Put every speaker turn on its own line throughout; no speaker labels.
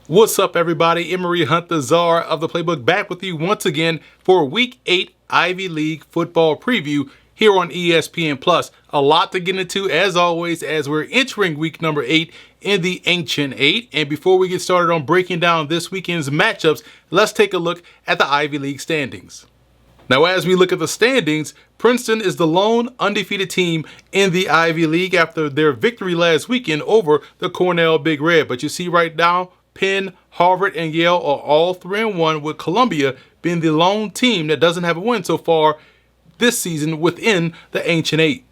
What's up, everybody? Emory Hunt, the czar of the playbook, back with you once again for Week 8 Ivy League football preview here on ESPN Plus. A lot to get into, as always, as we're entering week number 8 in the Ancient 8. And before we get started on breaking down this weekend's matchups, let's take a look at the Ivy League standings. Now, as we look at the standings, Princeton is the lone undefeated team in the Ivy League after their victory last weekend over the Cornell Big Red. But you see right now, Penn, Harvard, and Yale are all 3-1, with Columbia being the lone team that doesn't have a win so far this season within the Ancient 8.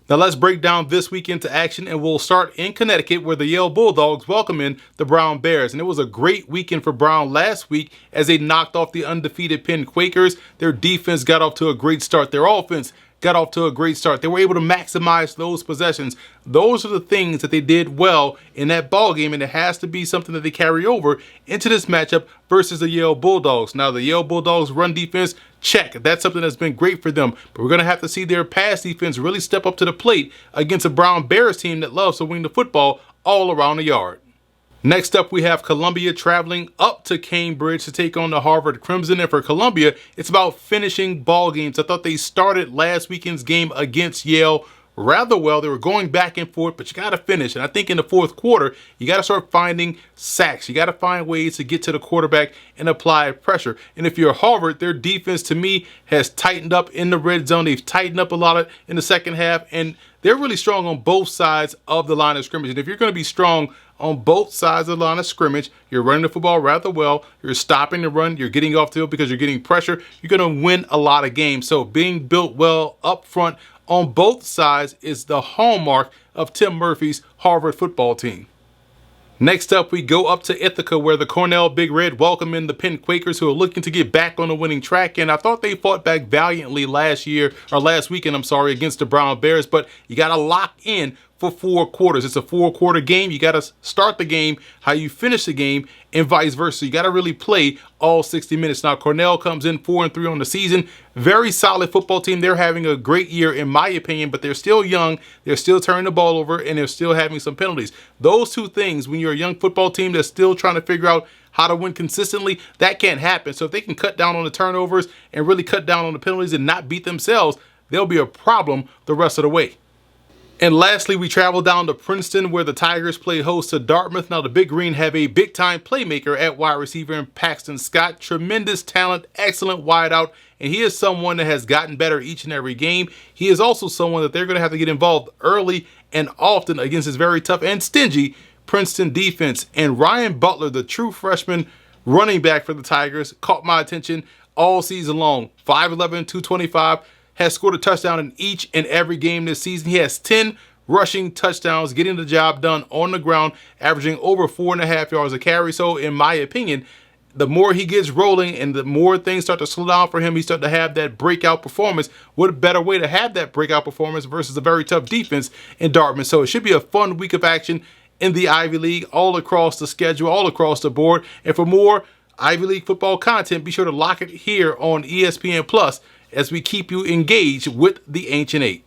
Now let's break down this week into action, and we'll start in Connecticut, where the Yale Bulldogs welcome in the Brown Bears. And it was a great weekend for Brown last week as they knocked off the undefeated Penn Quakers. Their defense got off to a great start. Their offense got off to a great start. They were able to maximize those possessions. Those are the things that they did well in that ball game, and it has to be something that they carry over into this matchup versus the Yale Bulldogs. Now, the Yale Bulldogs run defense, check. That's something that's been great for them, but we're going to have to see their pass defense really step up to the plate against a Brown Bears team that loves to wing the football all around the yard. Next up, we have Columbia traveling up to Cambridge to take on the Harvard Crimson. And for Columbia, it's about finishing ball games. I thought they started last weekend's game against Yale rather well. They were going back and forth, but you got to finish. And I think in the fourth quarter, you got to start finding sacks. You got to find ways to get to the quarterback and apply pressure. And if you're Harvard, their defense, to me, has tightened up in the red zone. They've tightened up a lot in the second half, and they're really strong on both sides of the line of scrimmage. And if you're going to be strong on both sides of the line of scrimmage, you're running the football rather well, you're stopping the run, you're getting off the field because you're getting pressure, you're going to win a lot of games. So being built well up front on both sides is the hallmark of Tim Murphy's Harvard football team. Next up, we go up to Ithaca, where the Cornell Big Red welcome in the Penn Quakers, who are looking to get back on the winning track. And I thought they fought back valiantly last weekend, against the Brown Bears, but you got to lock in for 4 quarters. It's a 4-quarter game. You got to start the game how you finish the game, and vice versa. You got to really play all 60 minutes. Now, Cornell comes in 4-3 on the season. Very solid football team. They're having a great year, in my opinion, but they're still young. They're still turning the ball over, and they're still having some penalties. Those two things, when you're a young football team that's still trying to figure out how to win consistently, that can't happen. So if they can cut down on the turnovers and really cut down on the penalties and not beat themselves, they'll be a problem the rest of the way. And lastly, we travel down to Princeton, where the Tigers play host to Dartmouth. Now, the Big Green have a big-time playmaker at wide receiver in Paxton Scott. Tremendous talent, excellent wideout, and he is someone that has gotten better each and every game. He is also someone that they're going to have to get involved early and often against his very tough and stingy Princeton defense. And Ryan Butler, the true freshman running back for the Tigers, caught my attention all season long. 5'11", 225. Has scored a touchdown in each and every game this season. He has 10 rushing touchdowns, getting the job done on the ground, averaging over 4.5 yards a carry. So, in my opinion, the more he gets rolling and the more things start to slow down for him, he starts to have that breakout performance. What a better way to have that breakout performance versus a very tough defense in Dartmouth. So, it should be a fun week of action in the Ivy League, all across the schedule, all across the board. And for more Ivy League football content, be sure to lock it here on ESPN Plus as we keep you engaged with the Ancient 8.